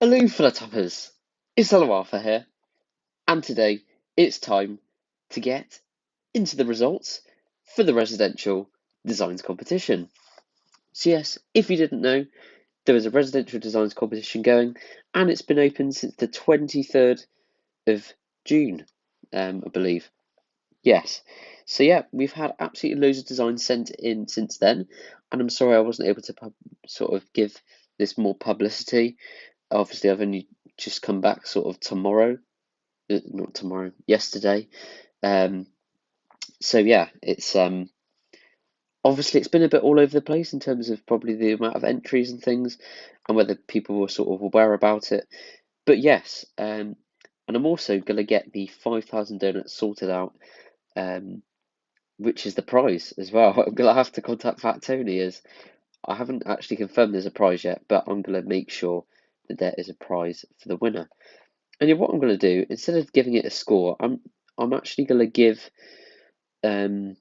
Hello, fellow toppers. It's ElloArfur here, and today it's time to get into the results for the residential designs competition. So yes, if you didn't know, there is a residential designs competition going, and it's been open since the 23rd of June, I believe. Yes. So yeah, we've had absolutely loads of designs sent in since then, and I'm sorry I wasn't able to sort of give this more publicity. Obviously, I've only just come back sort of tomorrow, not tomorrow, yesterday. Um, so yeah, it's obviously it's been a bit all over the place in terms of probably the amount of entries and things, and whether people were sort of aware about it. But yes, and I'm also gonna get the 5,000 donuts sorted out, um, which is the prize as well. I'm gonna have to contact Fat Tony as I haven't actually confirmed there's a prize yet, but I'm gonna make sure that there is a prize for the winner. And yeah, what I'm going to do, instead of giving it a score, I'm actually going to give um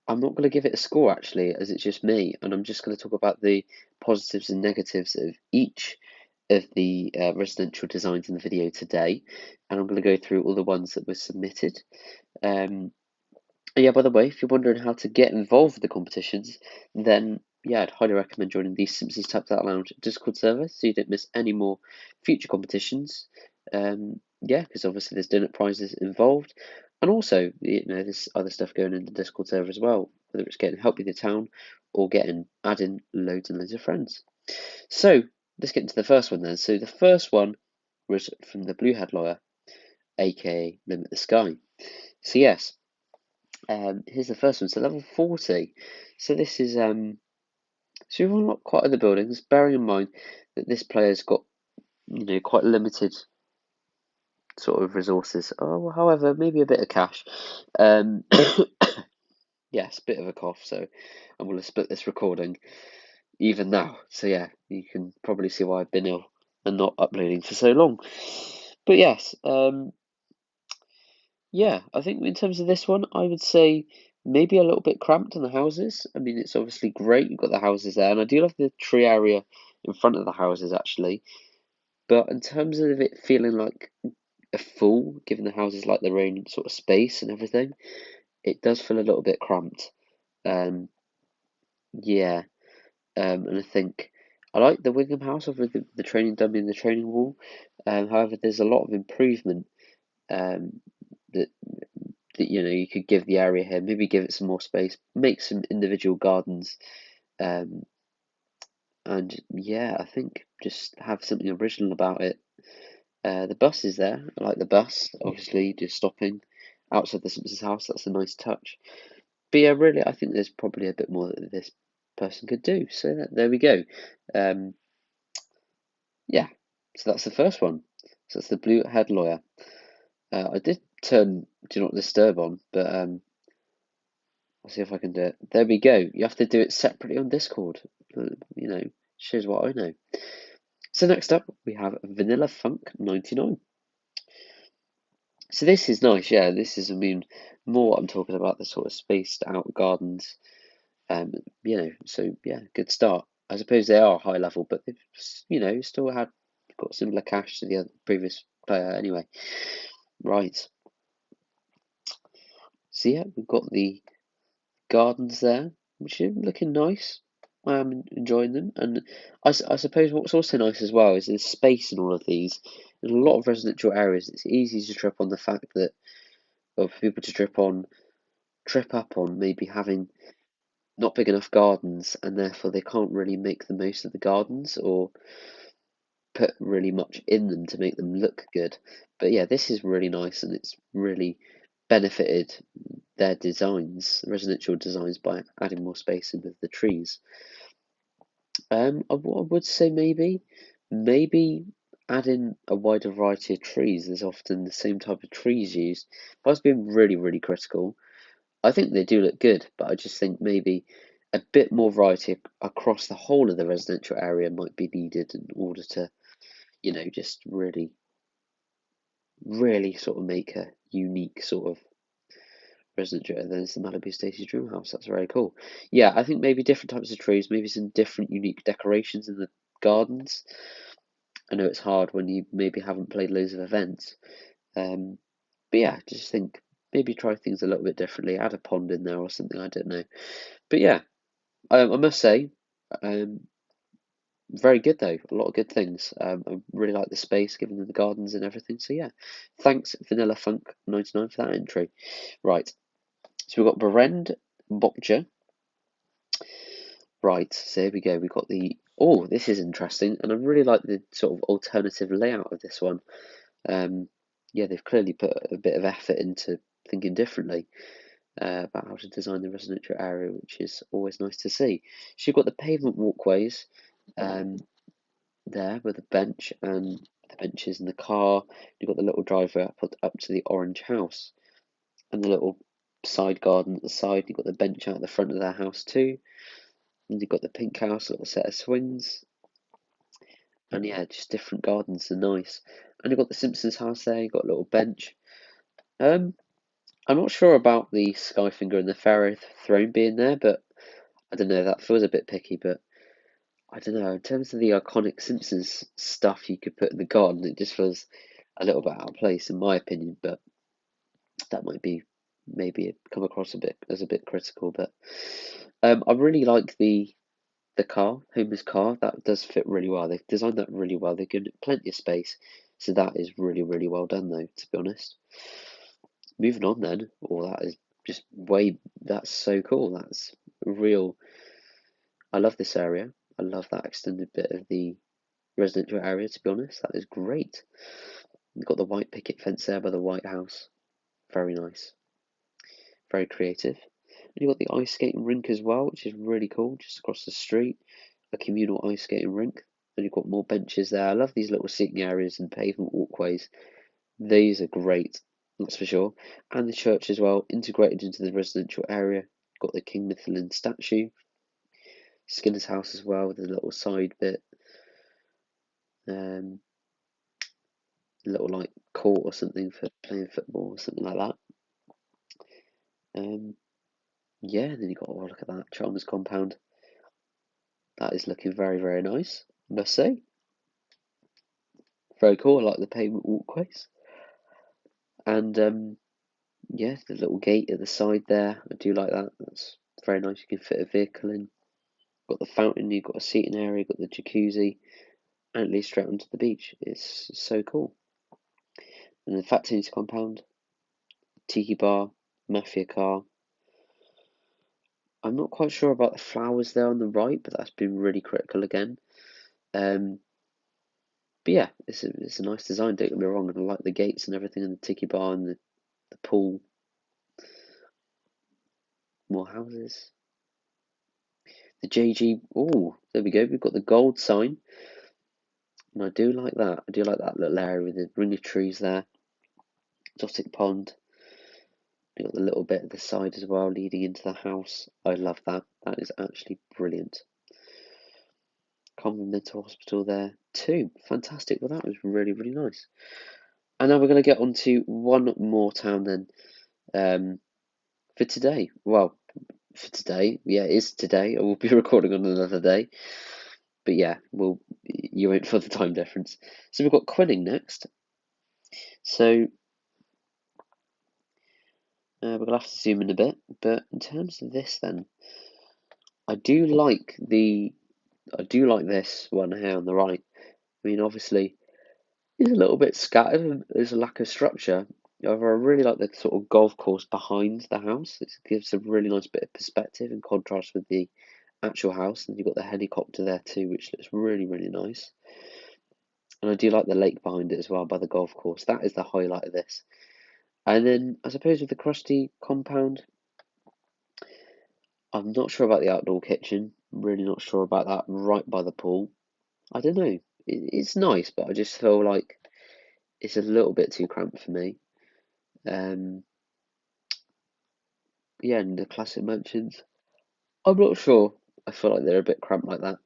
I'm not going to give it a score actually, as it's just me, and I'm just going to talk about the positives and negatives of each of the residential designs in the video today, and I'm going to go through all the ones that were submitted. And yeah, by the way, if you're wondering how to get involved with the competitions, then yeah, I'd highly recommend joining the Simpsons Tapped Out Lounge Discord server so you don't miss any more future competitions. Yeah, because obviously there's donut prizes involved, and also there's other stuff going in the Discord server as well, whether it's getting help with the town or getting adding loads and loads of friends. So let's get into the first one then. So the first one was from the Blue Hat Lawyer, aka Limit the Sky. So yes, here's the first one. So level 40. So this is so we've unlocked quite other buildings, bearing in mind that this player's got quite limited sort of resources. Oh, however, maybe a bit of cash. Um, yes, bit of a cough. So I'm going to split this recording even now. So yeah, you can probably see why I've been ill and not uploading for so long. But yes, yeah, I think in terms of this one, I would say maybe a little bit cramped in the houses. I mean, it's obviously great, you've got the houses there, and I do love the tree area in front of the houses actually. But in terms of it feeling like a fool, given the houses like their own sort of space and everything, it does feel a little bit cramped. Um, yeah, and I think I like the Wigan house with the training dummy and the training wall. However, there's a lot of improvement um, that you could give the area here. Maybe give it some more space, make some individual gardens, um, and yeah, I think just have something original about it. The bus is there. I like the bus. Obviously, just stopping outside the Simpsons house. That's a nice touch. But yeah, really, I think there's probably a bit more that this person could do. So there we go. Um, yeah, so that's the first one. So that's the blue head lawyer. I did turn Do Not Disturb on, but I'll see if I can do it. There we go. You have to do it separately on Discord. Shows what I know. So next up, we have Vanilla Funk 99. So this is nice, yeah. This is, I mean, more what I'm talking about, the sort of spaced out gardens. So yeah, good start. I suppose they are high level, but they've, still got similar cash to the other previous player anyway. Right. So yeah, we've got the gardens there, which are looking nice. I am enjoying them, and I suppose what's also nice as well is there's space in all of these. In a lot of residential areas, it's easy to trip on the fact that, or for people to trip up on maybe having not big enough gardens, and therefore they can't really make the most of the gardens or put really much in them to make them look good. But yeah, this is really nice, and it's really benefited their designs, residential designs, by adding more space in with the trees. What I would say maybe add in a wider variety of trees. There's often the same type of trees used. If I was being really, really critical, I think they do look good, but I just think maybe a bit more variety across the whole of the residential area might be needed in order to, just really, really sort of make a unique sort of residential. And then it's the Malibu Stacy's Dream House. That's very cool. Yeah, I think maybe different types of trees, maybe some different unique decorations in the gardens. I know it's hard when you maybe haven't played loads of events. But yeah, just think maybe try things a little bit differently. Add a pond in there or something. I don't know. But yeah, I must say, very good though. A lot of good things. I really like the space, given them the gardens and everything. So yeah, thanks Vanilla Funk 99 for that entry. Right, so we've got Berend Botcher. Right, so here we go. We've got the this is interesting, and I really like the sort of alternative layout of this one. Yeah, they've clearly put a bit of effort into thinking differently about how to design the residential area, which is always nice to see. So you've got the pavement walkways there with a bench and the benches and the car. You've got the little driveway up to the orange house and the little side garden at the side. You've got the bench out the front of their house too. And you've got the pink house, a little set of swings. And yeah, just different gardens are nice. And you've got the Simpsons house there, you've got a little bench. I'm not sure about the Skyfinger and the Pharaoh throne being there, but I don't know, that feels a bit picky, but I don't know, in terms of the iconic Simpsons stuff you could put in the garden, it just feels a little bit out of place in my opinion, but that might be maybe come across a bit as a bit critical, but I really like the car, Homer's car, that does fit really well. They've designed that really well. They've given it plenty of space, so that is really, really well done though, to be honest. Moving on then, that is just that's so cool. That's real. I love this area. I love that extended bit of the residential area, to be honest. That is great. You've got the white picket fence there by the White House. Very nice. Very creative. And you've got the ice skating rink as well, which is really cool, just across the street. A communal ice skating rink. And you've got more benches there. I love these little seating areas and pavement walkways. These are great, that's for sure. And the church as well, integrated into the residential area. Got the King Mifflin statue. Skinner's house as well, with a little side bit. A little like court or something for playing football or something like that. Yeah, and then you got, look at that, Chalmers compound. That is looking very, very nice, I must say. Very cool, I like the pavement walkways. And yeah, the little gate at the side there, I do like that. That's very nice, you can fit a vehicle in. Got the fountain, you've got a seating area, got the jacuzzi, and it leads straight onto the beach. It's so cool. And the Fat Tunes compound, tiki bar, mafia car. I'm not quite sure about the flowers there on the right, but that's been really critical again. But yeah, it's a nice design, don't get me wrong, and I like the gates and everything, and the tiki bar and the pool. More houses. The JG, there we go, we've got the gold sign. And I do like that. I do like that little area with the ring of trees there. Exotic pond. You've got the little bit at the side as well, leading into the house. I love that. That is actually brilliant. Common Mental Hospital there too. Fantastic. Well, that was really, really nice. And now we're going to get on to one more town then for today. Well, for today, yeah, it is today. I will be recording on another day. But yeah, you won't feel the time difference. So we've got Qinning next. So we're going to have to zoom in a bit. But in terms of this then, I do like this one here on the right. I mean, obviously, it's a little bit scattered and there's a lack of structure. However, I really like the sort of golf course behind the house. It gives a really nice bit of perspective in contrast with the actual house. And you've got the helicopter there too, which looks really, really nice. And I do like the lake behind it as well by the golf course. That is the highlight of this. And then I suppose with the Krusty compound, I'm not sure about the outdoor kitchen. Really not sure about that right by the pool. I don't know. It's nice, but I just feel like it's a little bit too cramped for me. Yeah, and the classic mansions. I'm not sure. I feel like they're a bit cramped like that.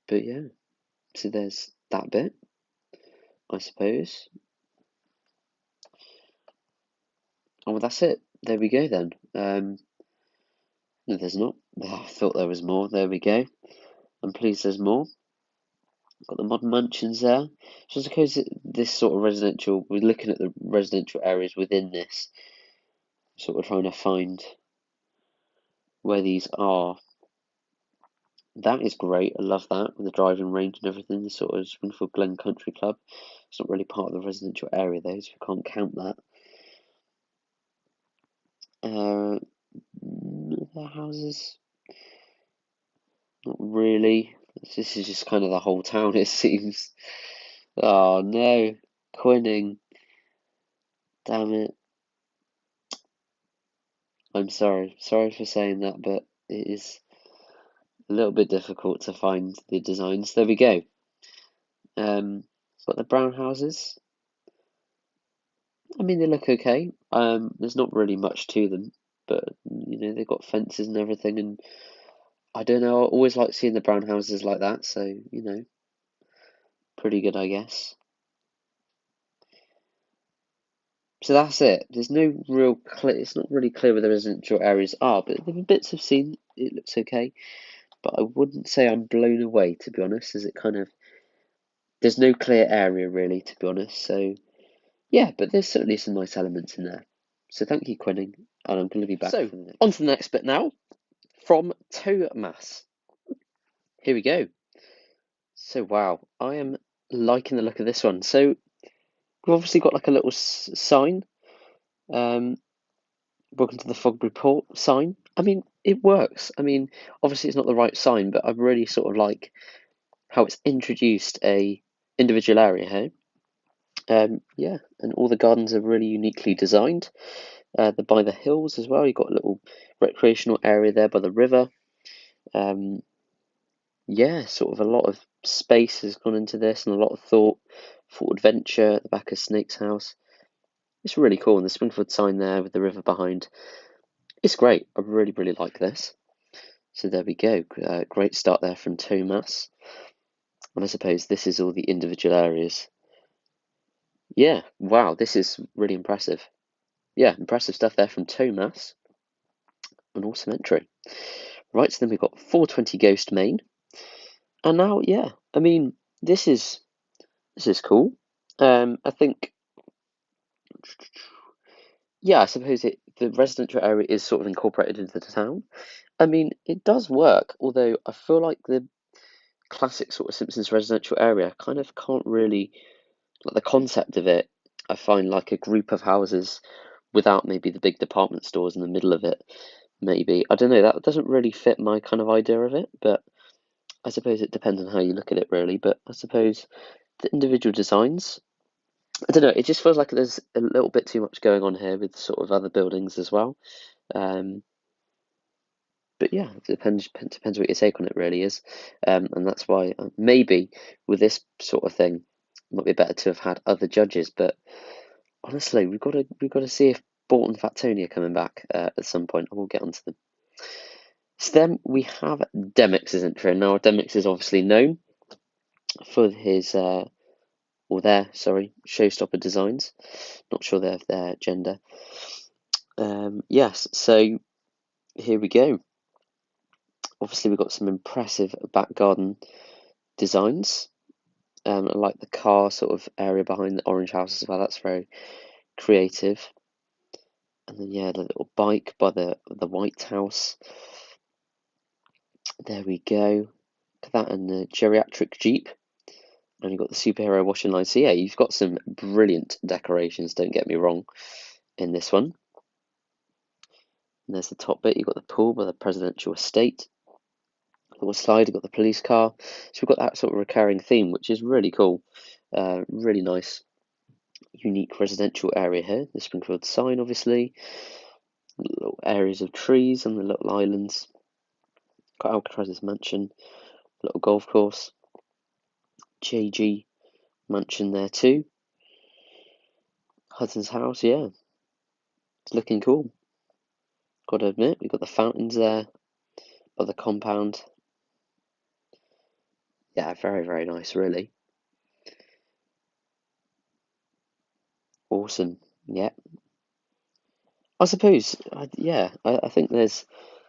But yeah, so there's that bit, I suppose. Oh, well, that's it. There we go then. No, there's not. I thought there was more. There we go. I'm pleased there's more. Got the modern mansions there. So I suppose this sort of residential, we're looking at the residential areas within this, sort of trying to find where these are. That is great. I love that with the driving range and everything. The sort of Springfield Glen Country Club. It's not really part of the residential area though, so we can't count that. The houses, not really. This is just kind of the whole town, it seems. Oh no, Qinning. Damn it. I'm sorry. Sorry for saying that, but it is a little bit difficult to find the designs. There we go. Got the brown houses. I mean, they look okay. There's not really much to them, but you know, they've got fences and everything, and I don't know, I always like seeing the brown houses like that, so you know, pretty good, I guess. So that's it. There's no real clear, it's not really clear where the residential areas are, but the bits I've seen, it looks okay. But I wouldn't say I'm blown away, to be honest, as it kind of, there's no clear area really, to be honest, so yeah, but there's certainly some nice elements in there. So thank you, Qinning, and I'm going to be back for the next. On to the next bit now, from Tomas. Here we go. So wow, I am liking the look of this one. So we've obviously got like a little sign, welcome to the Fog Report sign. I mean, it works. I mean, obviously it's not the right sign, but I really sort of like how it's introduced a individual area here. Yeah, and all the gardens are really uniquely designed. They're by the hills as well. You've got a little recreational area there by the river. Yeah, sort of a lot of space has gone into this and a lot of thought adventure at the back of Snake's house. It's really cool, and the Springfield sign there with the river behind. It's great. I really, really like this. So there we go. Great start there from Tomas. And I suppose this is all the individual areas. Yeah, wow, this is really impressive. Yeah, impressive stuff there from Tomas. An awesome entry. Right, so then we've got 420 Ghost Main. And now, yeah, I mean, this is cool. I think, yeah, I suppose the residential area is sort of incorporated into the town. I mean, it does work, although I feel like the classic sort of Simpsons residential area kind of can't really, like the concept of it, I find like a group of houses without maybe the big department stores in the middle of it, maybe. I don't know, that doesn't really fit my kind of idea of it, but I suppose it depends on how you look at it, really. But I suppose the individual designs, I don't know, it just feels like there's a little bit too much going on here with sort of other buildings as well. But yeah, it depends what your take on it really is, and that's why maybe with this sort of thing, it might be better to have had other judges. But honestly, we've got to see if Bort and Fat Tony are coming back at some point. I will get onto them. So then we have Demix's entry. Now Demix is obviously known for his their showstopper designs. Not sure they have their gender. Yes, so here we go. Obviously, we've got some impressive back garden designs. I like the car sort of area behind the orange house as well. That's very creative. And then yeah, the little bike by the White House. There we go. Look at that, and the geriatric Jeep. And you've got the superhero washing line. So yeah, you've got some brilliant decorations. Don't get me wrong in this one. And there's the top bit. You've got the pool by the presidential estate. Little slide. You've got the police car. So we've got that sort of recurring theme, which is really cool. Really nice, unique residential area here. The Springfield sign, obviously. Little areas of trees and the little islands. Got Alcatraz's mansion, little golf course. JG mansion there too. Hudson's house, yeah. It's looking cool. Got to admit, we've got the fountains there by the compound. Yeah, very, very nice, really. Awesome. Yeah. I suppose, yeah, I think there's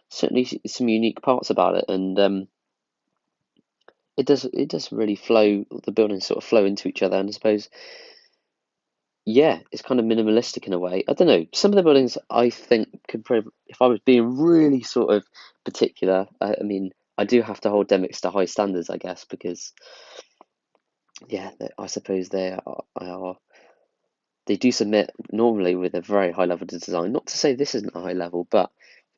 certainly some unique parts about it, and it does really flow. The buildings sort of flow into each other, and I suppose, yeah, it's kind of minimalistic in a way. I don't know. Some of the buildings I think could probably, if I was being really sort of particular, I mean, I do have to hold Demix to high standards, I guess, because yeah, I suppose they do submit normally with a very high level of design. Not to say this isn't a high level, but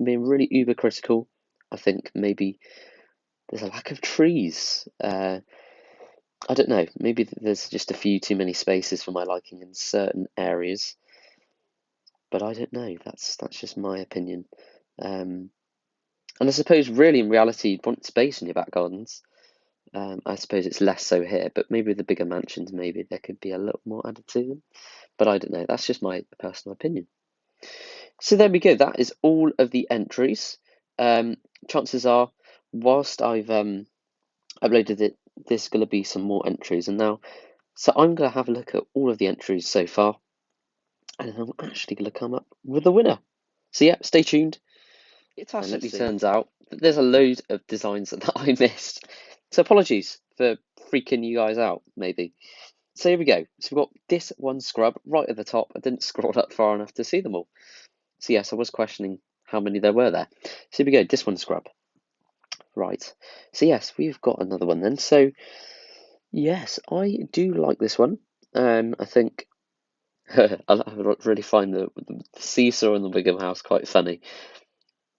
being really uber critical, I think maybe there's a lack of trees. I don't know. Maybe there's just a few too many spaces for my liking in certain areas, but I don't know. That's just my opinion. Um, and I suppose, really, in reality, you'd want space in your back gardens. I suppose it's less so here, but maybe with the bigger mansions, maybe there could be a little more added to them. But I don't know. That's just my personal opinion. So there we go. That is all of the entries. Um, Chances are, whilst I've uploaded it, there's going to be some more entries. And now, so I'm going to have a look at all of the entries so far, and I'm actually going to come up with a winner. So yeah, stay tuned. It actually turns out that there's a load of designs that I missed. So apologies for freaking you guys out, maybe. So here we go. So we've got this one scrub right at the top. I didn't scroll up far enough to see them all. So yes, I was questioning how many there were there. So here we go, this one scrub. Right. So yes, we've got another one then. So yes, I do like this one. I think I really find the seesaw in the Wigham house quite funny.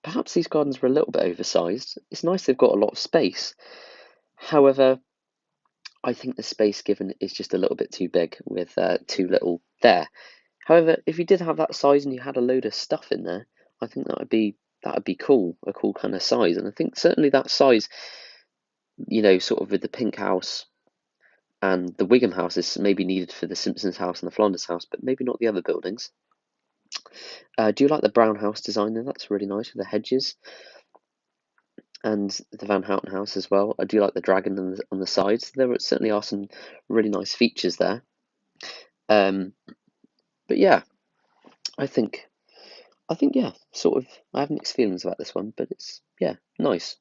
Perhaps these gardens were a little bit oversized. It's nice they've got a lot of space. However, I think the space given is just a little bit too big with too little there. However, if you did have that size and you had a load of stuff in there, I think that would be cool, a cool kind of size. And I think certainly that size, sort of with the pink house and the Wigham house is maybe needed for the Simpsons house and the Flanders house, but maybe not the other buildings. Do you like the brown house design there? That's really nice with the hedges and the Van Houten house as well. I do like the dragon on the sides. There certainly are some really nice features there. But yeah, I think yeah, sort of. I have mixed feelings about this one, but it's yeah, nice.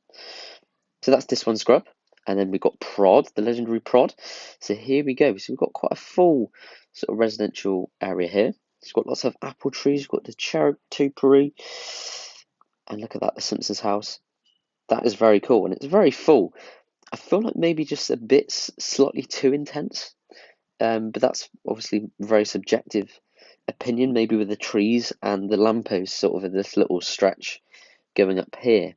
So that's this one scrub, and then we've got Prod, the legendary Prod. So here we go. So we've got quite a full sort of residential area here. It's got lots of apple trees. We've got the cherry topiary, and look at that, the Simpsons house. That is very cool, and it's very full. I feel like maybe just a bit slightly too intense, but that's obviously very subjective opinion. Maybe with the trees and the lamppost sort of in this little stretch going up here.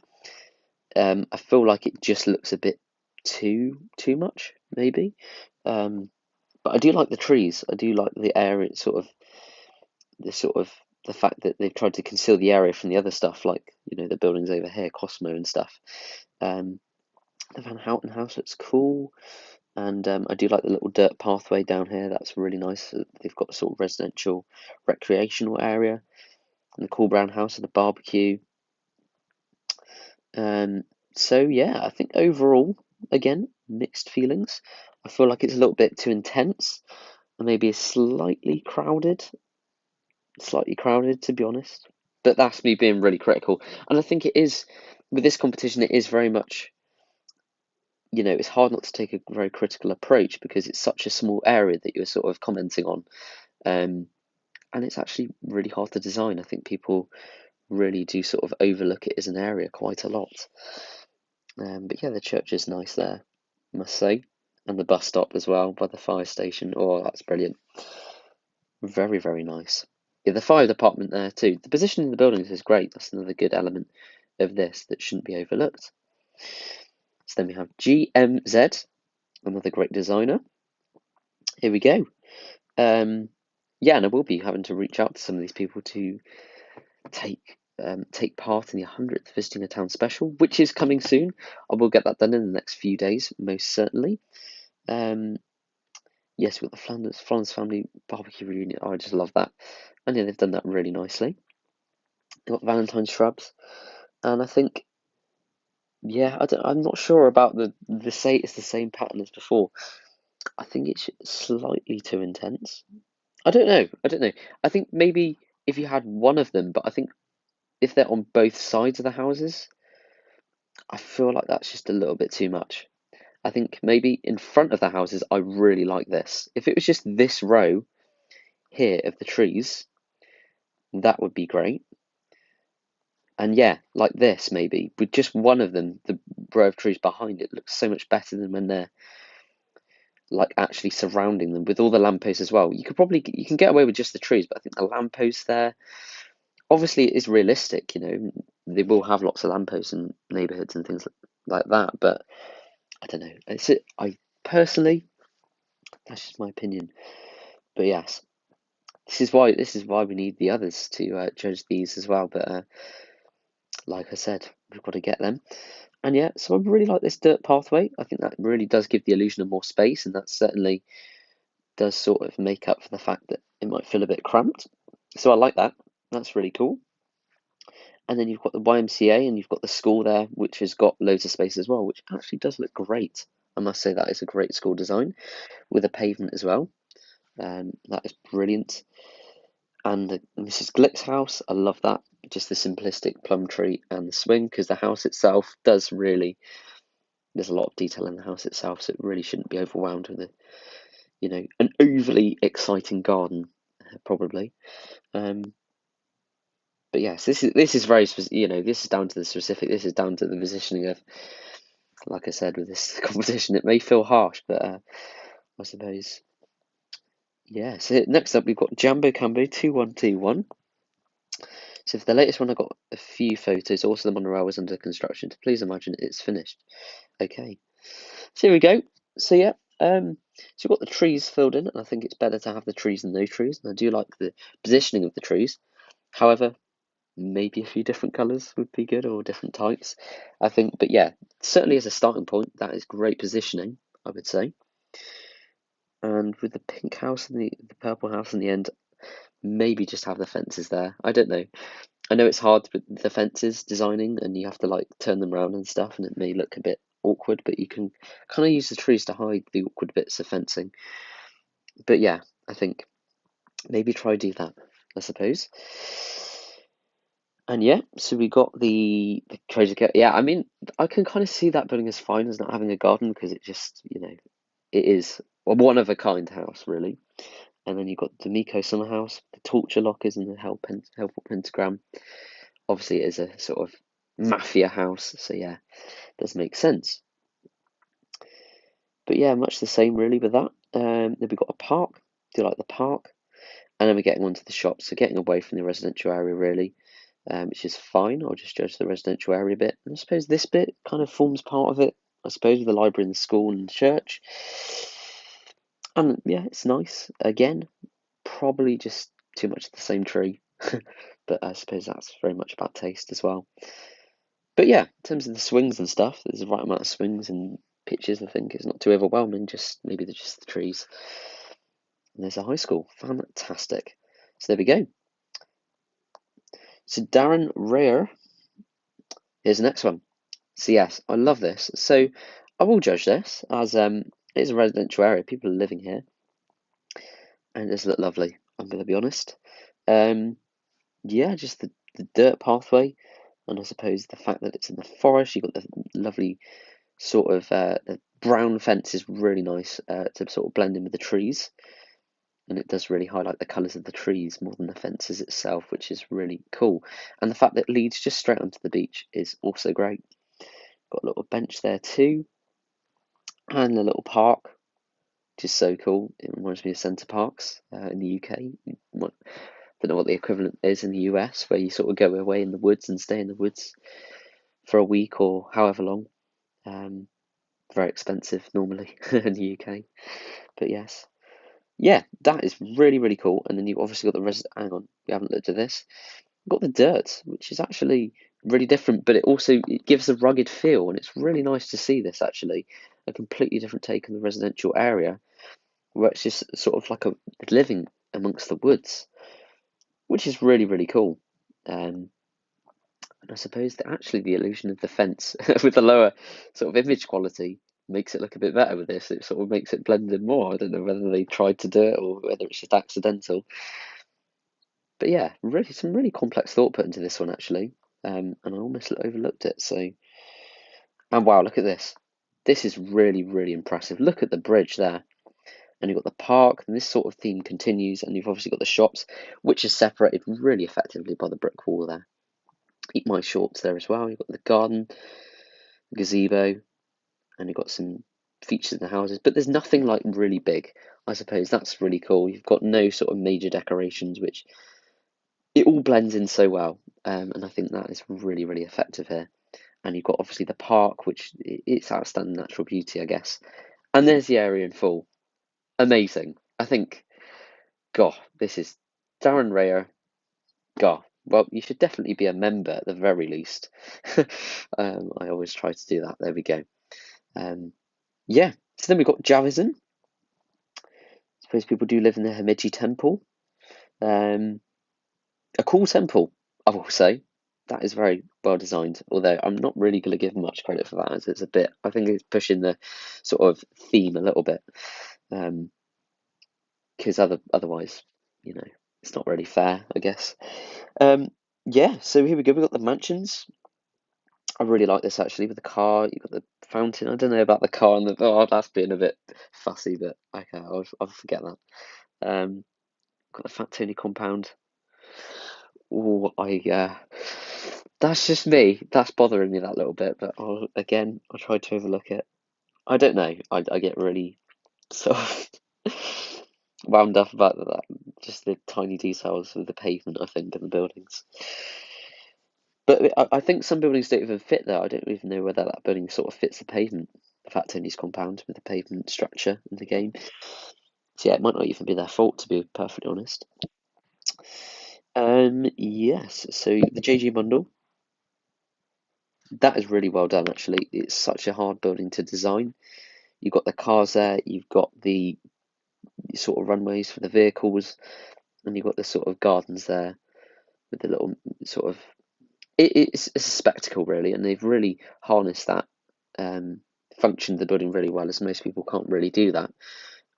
I feel like it just looks a bit too much, maybe. But I do like the trees. I do like the area, sort of the fact that they've tried to conceal the area from the other stuff, like the buildings over here, Cosmo and stuff. The Van Houten house looks cool, and I do like the little dirt pathway down here. That's really nice. They've got a sort of residential, recreational area, and the cool brown house and the barbecue. So yeah, I think overall, again, mixed feelings. I feel like it's a little bit too intense and maybe slightly crowded to be honest. But that's me being really critical. And I think it is with this competition, it is very much, it's hard not to take a very critical approach because it's such a small area that you're sort of commenting on. And it's actually really hard to design. I think people really do sort of overlook it as an area quite a lot. But yeah, the church is nice there, I must say. And the bus stop as well by the fire station. Oh, that's brilliant. Very, very nice. Yeah, the fire department there too. The position in the buildings is great. That's another good element of this that shouldn't be overlooked. So then we have GMZ, another great designer. Here we go. Yeah, and I will be having to reach out to some of these people to take part in the 100th Visiting a Town special, which is coming soon. I will get that done in the next few days, most certainly. Yes, we've got the Flanders family barbecue reunion. Oh, I just love that. And yeah, they've done that really nicely. They've got Valentine's shrubs. And I think, yeah, I'm not sure about it's the same pattern as before. I think it's slightly too intense. I don't know. I think maybe if you had one of them, but I think if they're on both sides of the houses, I feel like that's just a little bit too much. I think maybe in front of the houses, I really like this. If it was just this row here of the trees, that would be great. And yeah, like this maybe, with just one of them, the row of trees behind it looks so much better than when they're like actually surrounding them with all the lampposts as well. You can get away with just the trees, but I think the lampposts there, obviously it is realistic, you know, they will have lots of lampposts in neighborhoods and things like that, but I don't know. I personally, that's just my opinion. But yes, this is why we need the others to judge these as well. But like I said, we've got to get them. And yeah, so I really like this dirt pathway. I think that really does give the illusion of more space, and that certainly does sort of make up for the fact that it might feel a bit cramped. So I like that. That's really cool. And then you've got the YMCA and you've got the school there, which has got loads of space as well, which actually does look great. I must say that is a great school design with a pavement as well. That is brilliant. And Mrs. Glick's house, I love that. Just the simplistic plum tree and the swing, because the house itself does really, there's a lot of detail in the house itself, so it really shouldn't be overwhelmed with an overly exciting garden, probably. But yes, this is very specific. This is down to the specific. This is down to the positioning of, like I said, with this competition. It may feel harsh, but I suppose. Yeah. So next up, we've got Jambo Cambo 2121. So for the latest one, I got a few photos. Also, the monorail was under construction. Please imagine it's finished. Okay. So here we go. So yeah. So we've got the trees filled in, and I think it's better to have the trees than no trees. And I do like the positioning of the trees. However, maybe a few different colours would be good, or different types, I think. But yeah, certainly as a starting point, that is great positioning, I would say. And with the pink house and the purple house in the end, maybe just have the fences there. I don't know. I know it's hard with the fences designing, and you have to like turn them around and stuff, and it may look a bit awkward, but you can kind of use the trees to hide the awkward bits of fencing. But yeah, I think maybe try do that, I suppose. And yeah, so we got the crazy cat. Yeah, I mean, I can kind of see that building is fine as not having a garden, because it just, it is a one of a kind house, really. And then you've got the Miko summer house, the torture lockers, and the Hellport pentagram. Obviously, it is a sort of mafia house, so yeah, does make sense. But yeah, much the same really with that. Then we got a park. Do you like the park? And then we're getting onto the shops, so getting away from the residential area really. Which is fine. I'll just judge the residential area bit. And I suppose this bit kind of forms part of it. I suppose with the library and the school and the church. And yeah, it's nice. Again, probably just too much of the same tree. But I suppose that's very much about taste as well. But yeah, in terms of the swings and stuff, there's the right amount of swings and pitches. I think it's not too overwhelming. Just maybe they're just the trees. And there's a high school. Fantastic. So there we go. So Darren Rayo, here's the next one. So yes, I love this. So I will judge this as it's a residential area. People are living here, and it does look lovely. I'm going to be honest. Yeah, just the dirt pathway, and I suppose the fact that it's in the forest. You've got the lovely sort of the brown fence is really nice to sort of blend in with the trees, and it does really highlight the colours of the trees more than the fences itself, which is really cool. And the fact that it leads just straight onto the beach is also great. Got a little bench there too, and a little park, which is so cool. It reminds me of Centre Parks in the UK. Don't know what the equivalent is in the US, where you sort of go away in the woods and stay in the woods for a week or however long. Very expensive normally in the UK, but yes, yeah, that is really really cool. And then you've obviously got the Hang on, we haven't looked at this. You've got the dirt, which is actually really different, but it gives a rugged feel, and it's really nice to see this actually, a completely different take on the residential area, where it's just sort of like a living amongst the woods, which is really really cool. And I suppose that actually the illusion of the fence with the lower sort of image quality makes it look a bit better with this. It sort of makes it blend in more. I don't know whether they tried to do it or whether it's just accidental. But yeah, really some really complex thought put into this one actually. And I almost overlooked it. So, and wow, look at this. This is really, really impressive. Look at the bridge there. And you've got the park, and this sort of theme continues, and you've obviously got the shops, which is separated really effectively by the brick wall there. Eat my shorts there as well. You've got the garden, gazebo, and you've got some features in the houses, but there's nothing like really big. I suppose that's really cool. You've got no sort of major decorations, which it all blends in so well, and I think that is really, really effective here. And you've got obviously the park, which it's outstanding natural beauty, I guess. And there's the area in full. Amazing. I think, God, this is Darren Rayo. God, well, you should definitely be a member at the very least. I always try to do that. There we go. Yeah. So then we've got Javism. I suppose people do live in the Himeji Temple. A cool temple, I will say. That is very well designed, although I'm not really going to give much credit for that, as it's a bit, I think it's pushing the sort of theme a little bit, because otherwise, it's not really fair, I guess. Yeah, so here we go. We've got the mansions. I really like this actually with the car. You've got the fountain. I don't know about the car and that's being a bit fussy, but okay, I'll forget that. Got the Fat Tony compound. Oh, that's just me. That's bothering me that little bit, but I'll try to overlook it. I don't know. I get really sort of wound up about that. Just the tiny details of the pavement, I think, and the buildings. But I think some buildings don't even fit there. I don't even know whether that building sort of fits the pavement, the Fat Tony's compound with the pavement structure in the game. So yeah, it might not even be their fault, to be perfectly honest. Yes, so the JG bundle, that is really well done actually. It's such a hard building to design. You've got the cars there, you've got the sort of runways for the vehicles, and you've got the sort of gardens there with the little sort of it's a spectacle really, and they've really harnessed that function of the building really well, as most people can't really do that.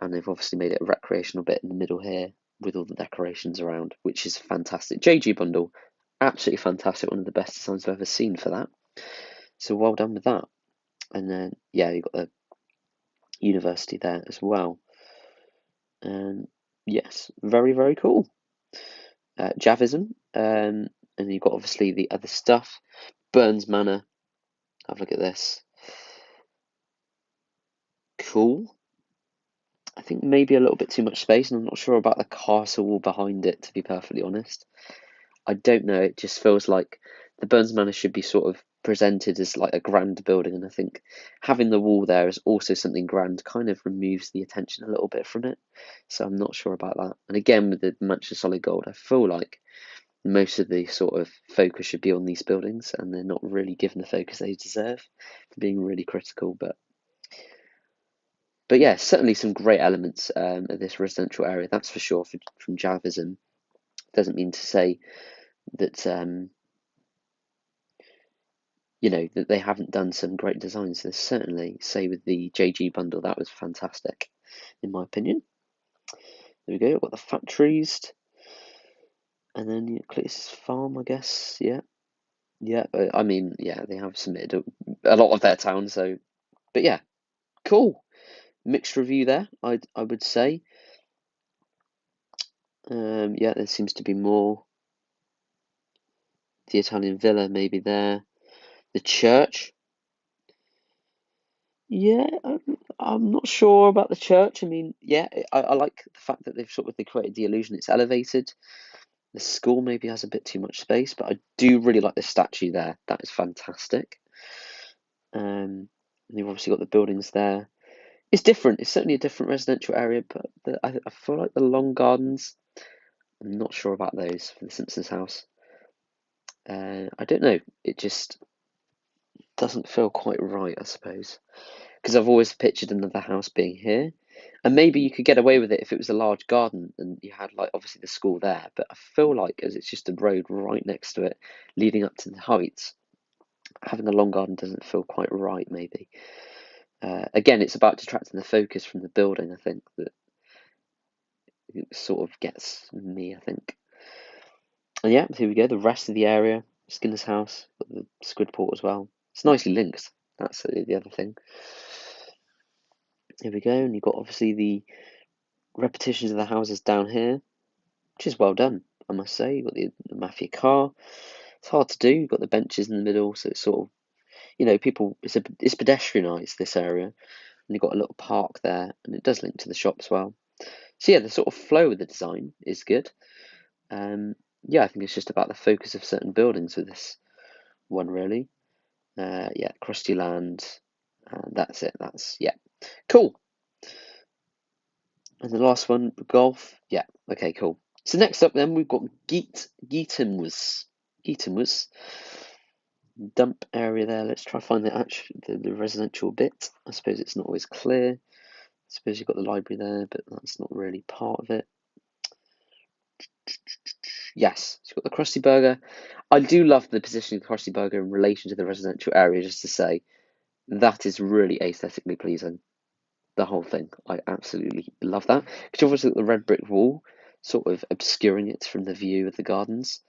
And they've obviously made it a recreational bit in the middle here with all the decorations around, which is fantastic. JG bundle, absolutely fantastic. One of the best designs I've ever seen for that. So well done with that. And then yeah, you've got the university there as well. And yes, very, very cool. Javism, and you've got obviously the other stuff. Burns Manor. Have a look at this. Cool. I think maybe a little bit too much space, and I'm not sure about the castle wall behind it, to be perfectly honest. I don't know, it just feels like the Burns Manor should be sort of presented as like a grand building, and I think having the wall there is also something grand, kind of removes the attention a little bit from it. So I'm not sure about that. And again, with the Manchester Solid Gold, I feel like most of the sort of focus should be on these buildings, and they're not really given the focus they deserve, for being really critical. But yeah, certainly some great elements of this residential area, that's for sure, from Jarvis. Doesn't mean to say that that they haven't done some great designs. There's certainly, say with the JG bundle, that was fantastic, in my opinion. There we go. Got the factories, and then Cletus Farm, I guess. Yeah, yeah. I mean, yeah, they have submitted a lot of their town, so. But yeah, cool. Mixed review there, I would say. Yeah, there seems to be more. The Italian villa maybe there. The church. Yeah, I'm not sure about the church. I mean, yeah, I like the fact that they created the illusion it's elevated. The school maybe has a bit too much space, but I do really like the statue there. That is fantastic. And you've obviously got the buildings there. It's different. It's certainly a different residential area, but I feel like the long gardens, I'm not sure about those for the Simpsons house. I don't know. It just doesn't feel quite right, I suppose. Because I've always pictured another house being here. And maybe you could get away with it if it was a large garden and you had, like, obviously the school there. But I feel like, as it's just a road right next to it, leading up to the heights, having a long garden doesn't feel quite right, maybe. Again, it's about detracting the focus from the building, I think, that it sort of gets me, I think. And yeah, here we go, the rest of the area, Skinner's house, got the Squidport as well. It's nicely linked. That's the other thing. Here we go, and you've got obviously the repetitions of the houses down here, which is well done, I must say. You've got the mafia car. It's hard to do. You've got the benches in the middle, so it's sort of, people. It's pedestrianised, this area, and you've got a little park there, and it does link to the shops well. So yeah, the sort of flow of the design is good. Yeah, I think it's just about the focus of certain buildings with this one, really. Yeah, crusty land, and that's it. Yeah, cool. And the last one, golf. Yeah, okay, cool. So next up, then we've got Geetin was dump area there. Let's try to find the residential bit. I suppose it's not always clear. I suppose you've got the library there, but that's not really part of it. Yes, it's got the Krusty Burger. I do love the positioning of the Krusty Burger in relation to the residential area, just to say that is really aesthetically pleasing. The whole thing. I absolutely love that. Because you've obviously got the red brick wall sort of obscuring it from the view of the gardens,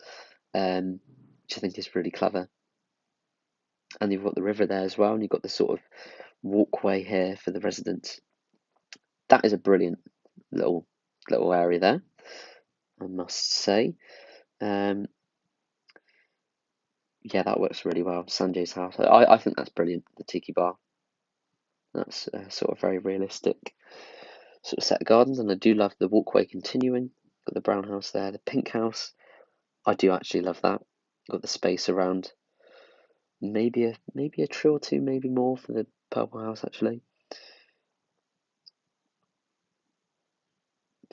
which I think is really clever. And you've got the river there as well, and you've got the sort of walkway here for the residents. That is a brilliant little area there, I must say. Yeah, that works really well. Sanjay's house. I think that's brilliant. The tiki bar. That's sort of very realistic sort of set of gardens, and I do love the walkway continuing. Got the brown house there, the pink house. I do actually love that. Got the space around. Maybe a tree or two, maybe more for the purple house actually.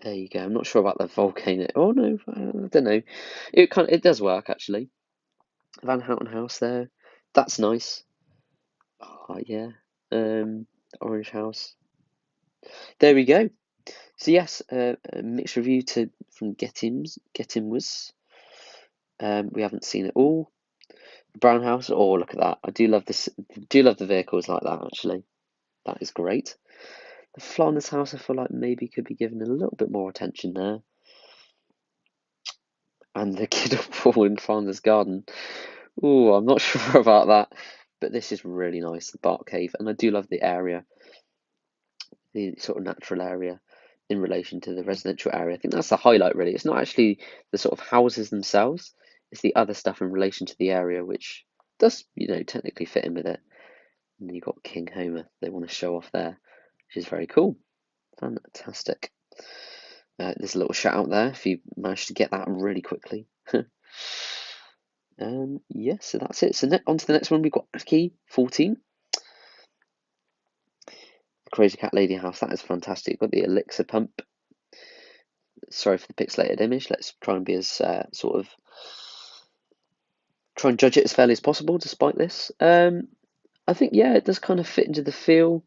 There you go. I'm not sure about the volcano. Oh no, I don't know. It does work actually. Van Houten house there. That's nice. Oh yeah. Orange house. There we go. So yes, a mixed review from Getim's. We haven't seen it all. Brown house. Oh, look at that! I do love this. Do love the vehicles like that. Actually, that is great. The Flanders house, I feel like maybe could be given a little bit more attention there. And the kid pool in Flanders garden. Oh, I'm not sure about that, but this is really nice. The Bark Cave, and I do love the area, the sort of natural area in relation to the residential area. I think that's the highlight, really. It's not actually the sort of houses themselves, it's the other stuff in relation to the area, which does, technically fit in with it. And then you've got King Homer, they want to show off there, which is very cool. Fantastic. There's a little shout out there if you managed to get that really quickly. Yeah, so that's it. So on to the next one, we've got Aki 14. Crazy Cat Lady House, that is fantastic. Got the elixir pump. Sorry for the pixelated image. Let's try and be as try and judge it as fairly as possible despite this. I think, yeah, it does kind of fit into the feel.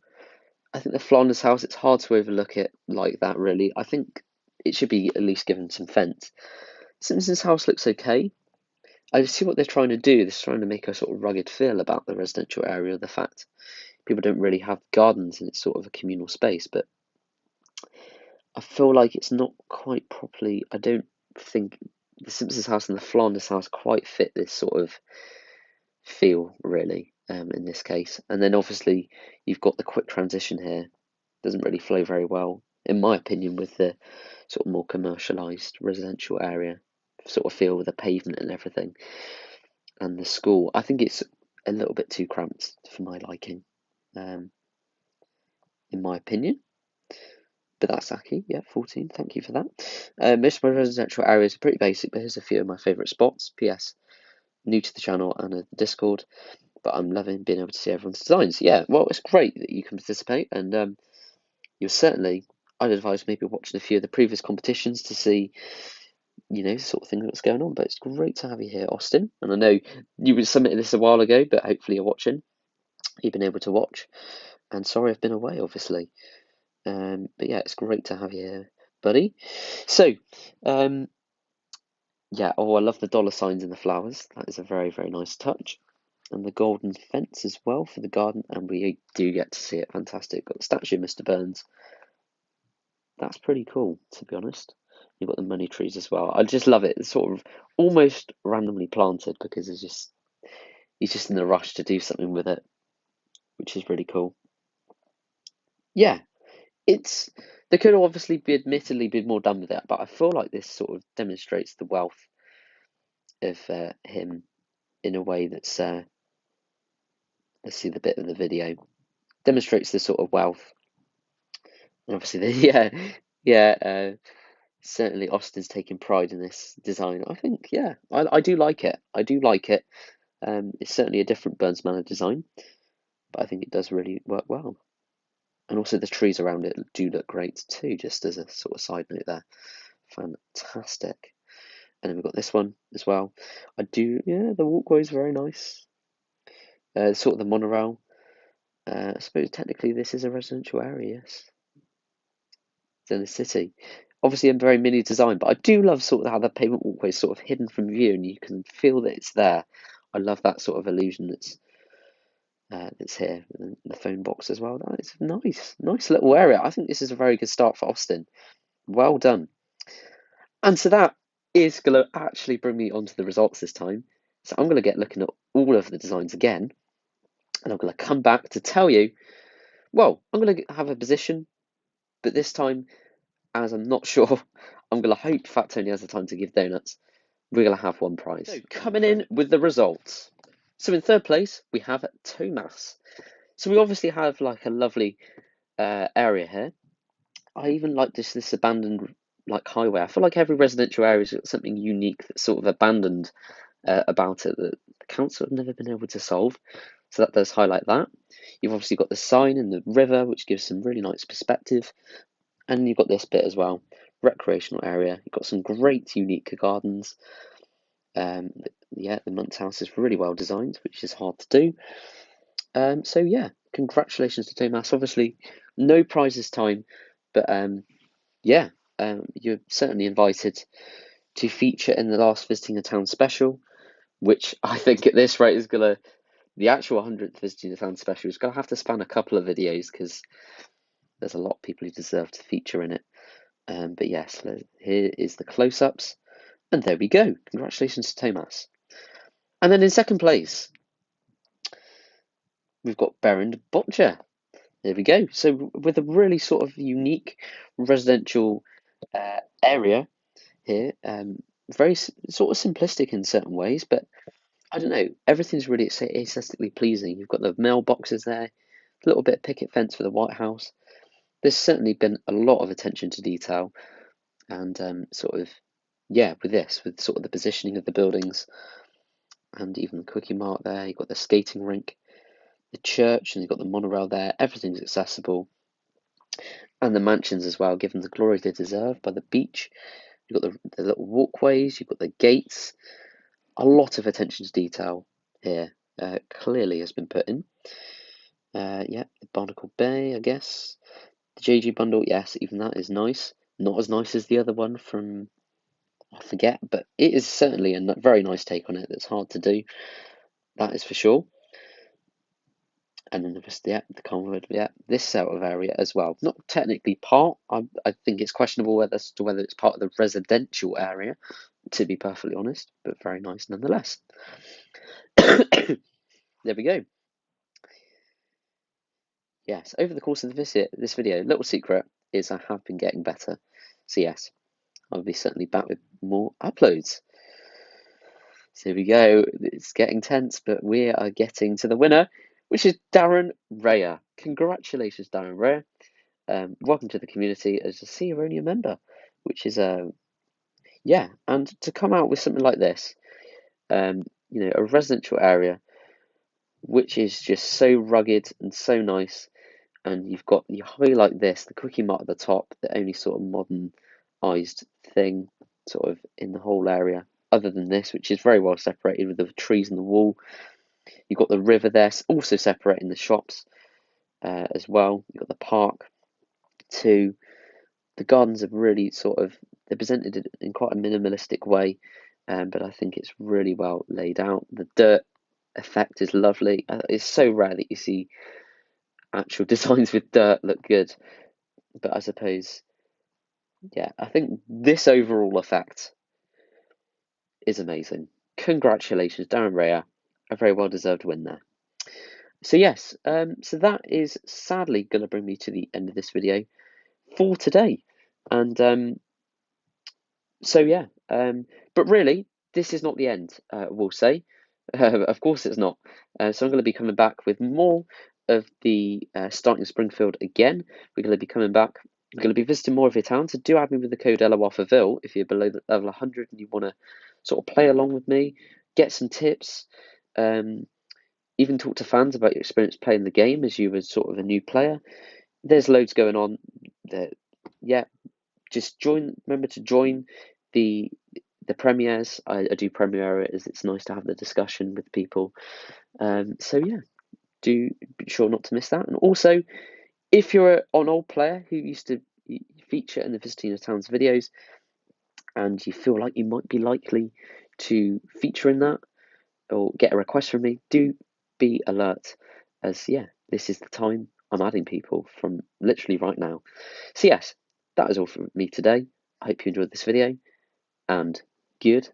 I think the Flanders house, it's hard to overlook it like that, really. I think it should be at least given some fence. Simpsons house looks okay. I see what they're trying to do. They're trying to make a sort of rugged feel about the residential area. The fact people don't really have gardens and it's sort of a communal space, but I feel like it's not quite properly. I don't think the Simpsons house and the Flanders house quite fit this sort of feel, really, in this case. And then obviously you've got the quick transition here. Doesn't really flow very well, in my opinion, with the sort of more commercialised residential area sort of feel with the pavement and everything. And the school, I think it's a little bit too cramped for my liking, in my opinion. But that's Aki, yeah, 14. Thank you for that. Most of my residential areas are pretty basic, but here's a few of my favourite spots. P.S. New to the channel and the Discord, but I'm loving being able to see everyone's designs. Yeah, well, it's great that you can participate, and I'd advise maybe watching a few of the previous competitions to see, the sort of thing that's going on. But it's great to have you here, Austin. And I know you were submitting this a while ago, but hopefully you're watching. You've been able to watch. And sorry I've been away, obviously. But yeah, it's great to have you here, buddy. So, yeah, I love the dollar signs in the flowers. That is a very, very nice touch. And the golden fence as well for the garden, and we do get to see it. Fantastic. Got the statue of Mr. Burns. That's pretty cool, to be honest. You've got the money trees as well. I just love it. It's sort of almost randomly planted because he's just in a rush to do something with it. which is really cool. Yeah, there could obviously be admittedly be more done with it, but I feel like this sort of demonstrates the wealth of him in a way that's let's see the bit of the video, demonstrates the sort of wealth, and obviously yeah, certainly Austin's taking pride in this design. I think I do like it. I do like it. It's certainly a different Burns Manor design, but I think it does really work well. And also the trees around it do look great too, just as a sort of side note there. Fantastic. And then we've got this one as well. The walkway is very nice. Sort of the monorail. I suppose technically this is a residential area, yes. It's in the city. Obviously a very mini design, but I do love sort of how the pavement walkway is sort of hidden from view and you can feel that it's there. I love that sort of illusion that's here. And the phone box as well. That is nice little area. I think this is a very good start for Austin. Well done. And so that is going to actually bring me onto the results this time. So I'm going to get looking at all of the designs again, and I'm going to come back to tell you, well, I'm going to have a position, but this time, as I'm not sure, I'm going to hope Fat Tony has the time to give donuts. We're going to have one prize. So coming in with the results. So in third place, we have Tomas. So we obviously have like a lovely area here. I even like this abandoned like highway. I feel like every residential area has got something unique that's sort of abandoned about it that the council have never been able to solve. So that does highlight that. You've obviously got the sign and the river, which gives some really nice perspective. And you've got this bit as well, recreational area. You've got some great unique gardens. The Munt's house is really well designed, which is hard to do. So yeah, congratulations to Tomas. Obviously, no prize this time, but you're certainly invited to feature in the last Visiting a Town special, which I think at this rate is gonna the actual 100th Visiting a Town special is gonna have to span a couple of videos because there's a lot of people who deserve to feature in it. But yes, here is the close-ups, and there we go. Congratulations to Tomas. And then in second place, we've got Botcher. There we go. So with a really sort of unique residential area here, very sort of simplistic in certain ways, but I don't know, everything's really aesthetically pleasing. You've got the mailboxes there, a little bit of picket fence for the White House. There's certainly been a lot of attention to detail, and with sort of the positioning of the buildings, and even the Quickie Mart there. You've got the skating rink, the church, and you've got the monorail there. Everything's accessible, and the mansions as well, given the glory they deserve by the beach. You've got the little walkways, you've got the gates. A lot of attention to detail here clearly has been put in. The Barnacle Bay, I guess. The JG bundle, yes, even that is nice. Not as nice as the other one from, I forget, but it is certainly a very nice take on it that's hard to do. That is for sure. And then the Convert, this sort of area as well. Not technically part. I think it's questionable whether it's part of the residential area, to be perfectly honest, but very nice nonetheless. There we go. Yes, over the course of this video, little secret is I have been getting better. So yes, I'll be certainly back with more uploads. So here we go. It's getting tense, but we are getting to the winner, which is Darren Rayo. Congratulations, Darren Rayo. Welcome to the community as a See You're Only a Member, which is and to come out with something like this, a residential area, which is just so rugged and so nice, and you highlight this, the Quickie Mart at the top, the only sort of modernized thing sort of in the whole area, other than this, which is very well separated with the trees and the wall. You've got the river there, also separating the shops as well. You've got the park too. The gardens are really they're presented in quite a minimalistic way, but I think it's really well laid out. The dirt effect is lovely. It's so rare that you see actual designs with dirt look good, but I suppose, I think this overall effect is amazing. Congratulations, Darren Rayo. A very well deserved win there. So yes, so that is sadly going to bring me to the end of this video for today. And so yeah, but really, this is not the end, we'll say. Of course it's not. So I'm going to be coming back with more of the starting Springfield again. We're going to be coming back. We're going to be visiting more of your towns. So do add me with the code ElloArfurVille if you're below level 100 and you want to sort of play along with me, get some tips, even talk to fans about your experience playing the game as you were sort of a new player. There's loads going on. That, yeah, just join. Remember to join the premieres. I do premiere it as it's nice to have the discussion with people. So yeah, do be sure not to miss that. And also, if you're an old player who used to feature in the Visiting of Towns videos and you feel like you might be likely to feature in that or get a request from me, do be alert, as yeah, this is the time I'm adding people from literally right now. So yes, that is all from me today. I hope you enjoyed this video, and good